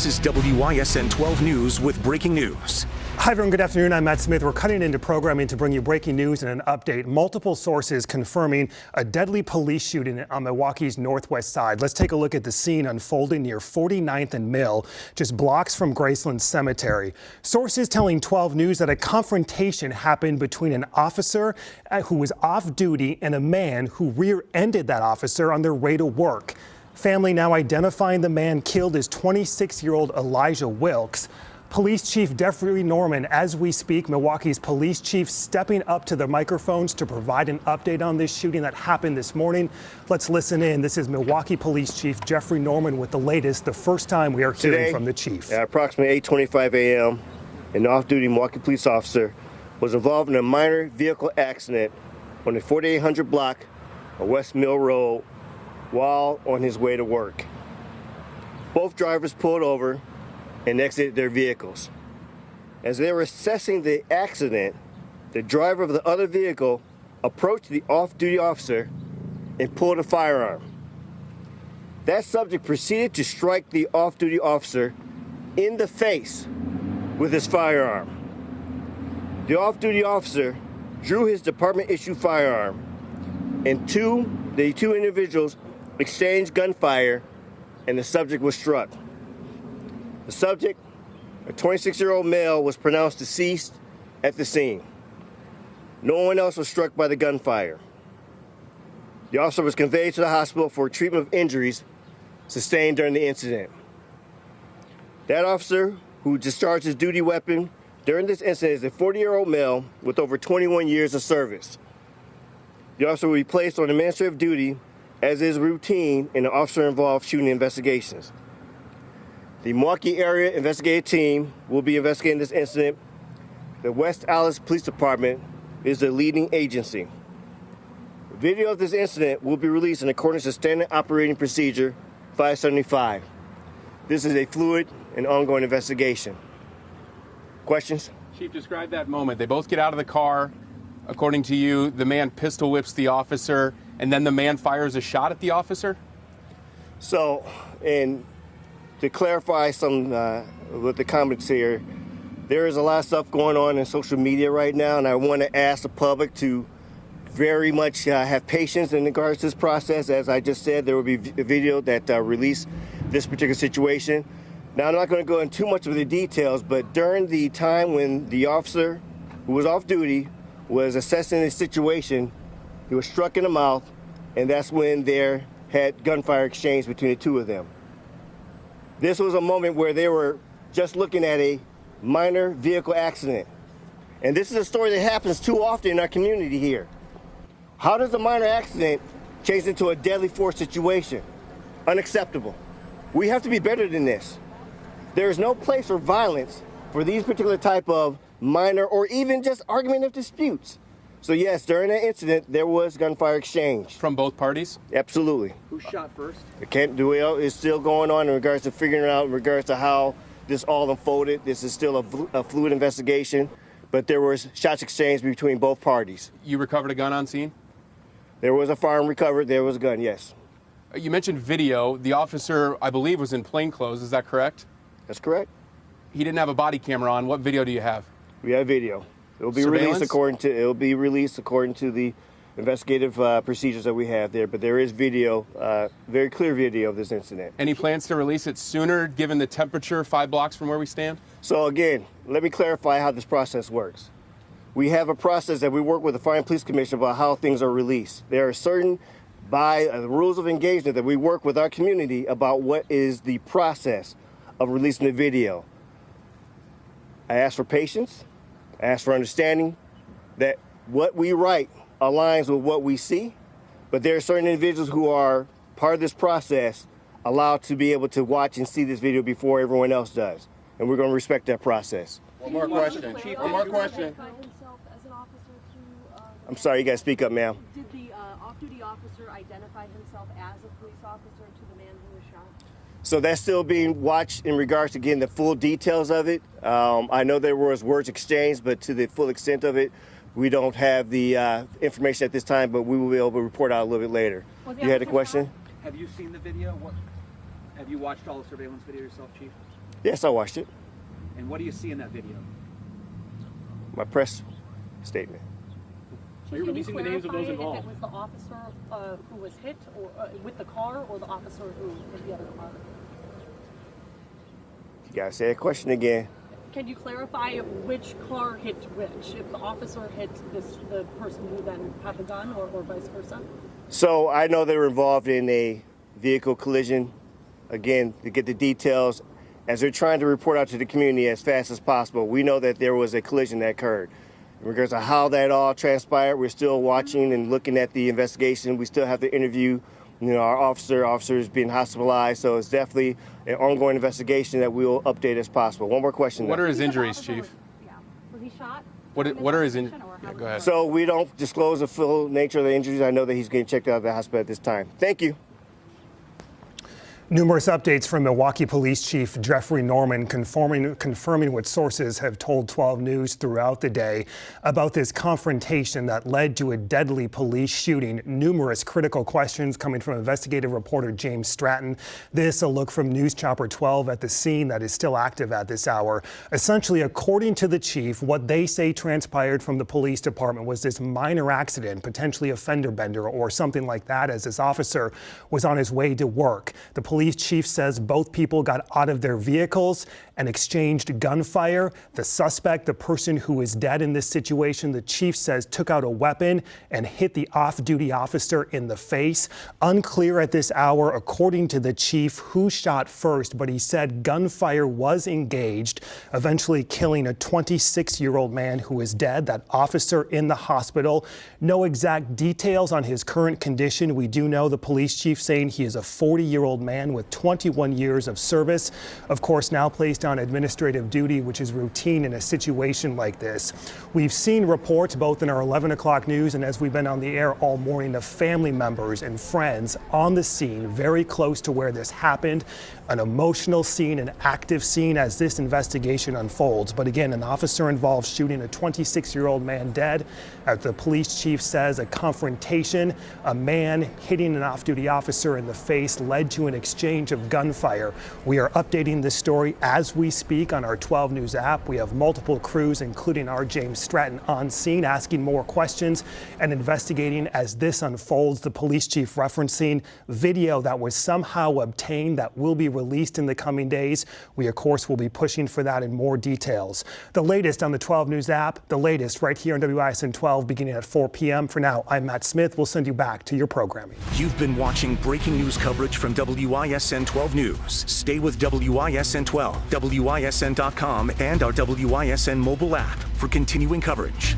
This is WISN 12 News with breaking news. Hi everyone, good afternoon. I'm Matt Smith. We're cutting into programming to bring you breaking news and an update. Multiple sources confirming a deadly police shooting on Milwaukee's northwest side. Let's take a look at the scene unfolding near 49th and Mill, just blocks from Graceland Cemetery. Sources telling 12 News that a confrontation happened between an officer who was off duty and a man who rear-ended that officer on their way to work. Family now identifying the man killed as 26-year-old Elijah Wilkes. Police Chief Jeffrey Norman, as we speak, Milwaukee's police chief, stepping up to the microphones to provide an update on this shooting that happened this morning. Let's listen in. This is Milwaukee Police Chief Jeffrey Norman with the latest, the first time we are hearing from the chief. At approximately 8:25 a.m., an off-duty Milwaukee police officer was involved in a minor vehicle accident on the 4800 block of West Mill Road while on his way to work. Both drivers pulled over and exited their vehicles. As they were assessing the accident, the driver of the other vehicle approached the off-duty officer and pulled a firearm. That subject proceeded to strike the off-duty officer in the face with his firearm. The off-duty officer drew his department-issued firearm, and the two individuals exchanged gunfire, and the subject was struck. The subject, a 26-year-old male, was pronounced deceased at the scene. No one else was struck by the gunfire. The officer was conveyed to the hospital for treatment of injuries sustained during the incident. That officer, who discharged his duty weapon during this incident, is a 40-year-old male with over 21 years of service. The officer will be placed on administrative duty, as is routine in the officer-involved shooting investigations. The Milwaukee Area Investigative Team will be investigating this incident. The West Allis Police Department is the leading agency. The video of this incident will be released in accordance with Standard Operating Procedure 575. This is a fluid and ongoing investigation. Questions? Chief, describe that moment. They both get out of the car. According to you, the man pistol whips the officer, and then the man fires a shot at the officer? So, to clarify some with the comments here, there is a lot of stuff going on in social media right now, and I want to ask the public to very much have patience in regards to this process. As I just said, there will be a video that released this particular situation. Now, I'm not going to go into too much of the details, but during the time when the officer who was off duty was assessing the situation, he was struck in the mouth, and that's when there had gunfire exchange between the two of them. This was a moment where they were just looking at a minor vehicle accident. And this is a story that happens too often in our community here. How does a minor accident change into a deadly force situation? Unacceptable. We have to be better than this. There is no place for violence for these particular type of minor or even just argumentative disputes. So yes, during that incident, there was gunfire exchange. From both parties? Absolutely. Who shot first? The duel is still going on in regards to figuring out in regards to how this all unfolded. This is still a fluid investigation, but there was shots exchanged between both parties. You recovered a gun on scene? There was a firearm recovered. There was a gun, yes. You mentioned video. The officer, I believe, was in plainclothes. Is that correct? That's correct. He didn't have a body camera on. What video do you have? We have video. It will be released according to the investigative procedures that we have there. But there is video, very clear video of this incident. Any plans to release it sooner, given the temperature 5 blocks from where we stand? So again, let me clarify how this process works. We have a process that we work with the Fire and Police Commission about how things are released. There are certain, by the rules of engagement, that we work with our community about what is the process of releasing the video. I ask for patience. I ask for understanding that what we write aligns with what we see, but there are certain individuals who are part of this process allowed to be able to watch and see this video before everyone else does, and we're going to respect that process. One more question. One more question. I'm sorry, you got to speak up, ma'am. Did the off-duty officer identify himself as a police officer to the man who was shot? So that's still being watched in regards to getting the full details of it. I know there was words exchanged, but to the full extent of it, we don't have the information at this time, but we will be able to report out a little bit later. You had a question? Have you seen the video? Have you watched all the surveillance video yourself, Chief? Yes, I watched it. And what do you see in that video? My press statement. So you're releasing the names of those involved. If it was the officer who was hit or with the car, or the officer who hit the other car? You gotta say that question again. Can you clarify which car hit which? If the officer hit the person who then had the gun, or vice versa? So I know they were involved in a vehicle collision. Again, to get the details, as they're trying to report out to the community as fast as possible, we know that there was a collision that occurred. In regards to how that all transpired, we're still watching and looking at the investigation. We still have to interview, our officers being hospitalized. So it's definitely an ongoing investigation that we'll update as possible. One more question. What are his injuries, Chief? Yeah. Was he shot? What are his injuries? Yeah, go ahead. So we don't disclose the full nature of the injuries. I know that he's getting checked out of the hospital at this time. Thank you. Numerous updates from Milwaukee Police Chief Jeffrey Norman confirming what sources have told 12 News throughout the day about this confrontation that led to a deadly police shooting. Numerous critical questions coming from investigative reporter James Stratton. This a look from News Chopper 12 at the scene that is still active at this hour. Essentially, according to the chief, what they say transpired from the police department was this minor accident, potentially a fender bender or something like that, as this officer was on his way to work. The police chief says both people got out of their vehicles and exchanged gunfire. The suspect, the person who is dead in this situation, the chief says took out a weapon and hit the off-duty officer in the face. Unclear at this hour, according to the chief, who shot first, but he said gunfire was engaged, eventually killing a 26-year-old man who is dead, that officer in the hospital. No exact details on his current condition. We do know the police chief saying he is a 40-year-old man with 21 years of service, of course now placed on administrative duty, which is routine in a situation like this. We've seen reports both in our 11 o'clock news and as we've been on the air all morning of family members and friends on the scene very close to where this happened. An emotional scene, an active scene as this investigation unfolds. But again, an officer involved shooting a 26-year-old man dead. As the police chief says, a confrontation, a man hitting an off-duty officer in the face led to an exchange of gunfire. We are updating this story as we speak on our 12 News app. We have multiple crews, including our James Stratton, on scene asking more questions and investigating as this unfolds. The police chief referencing video that was somehow obtained that will be released in the coming days. We, of course, will be pushing for that in more details. The latest on the 12 News app, the latest right here on WISN 12 beginning at 4 p.m. For now, I'm Matt Smith. We'll send you back to your programming. You've been watching breaking news coverage from WISN 12 News. Stay with WISN 12, WISN.com, and our WISN mobile app for continuing coverage.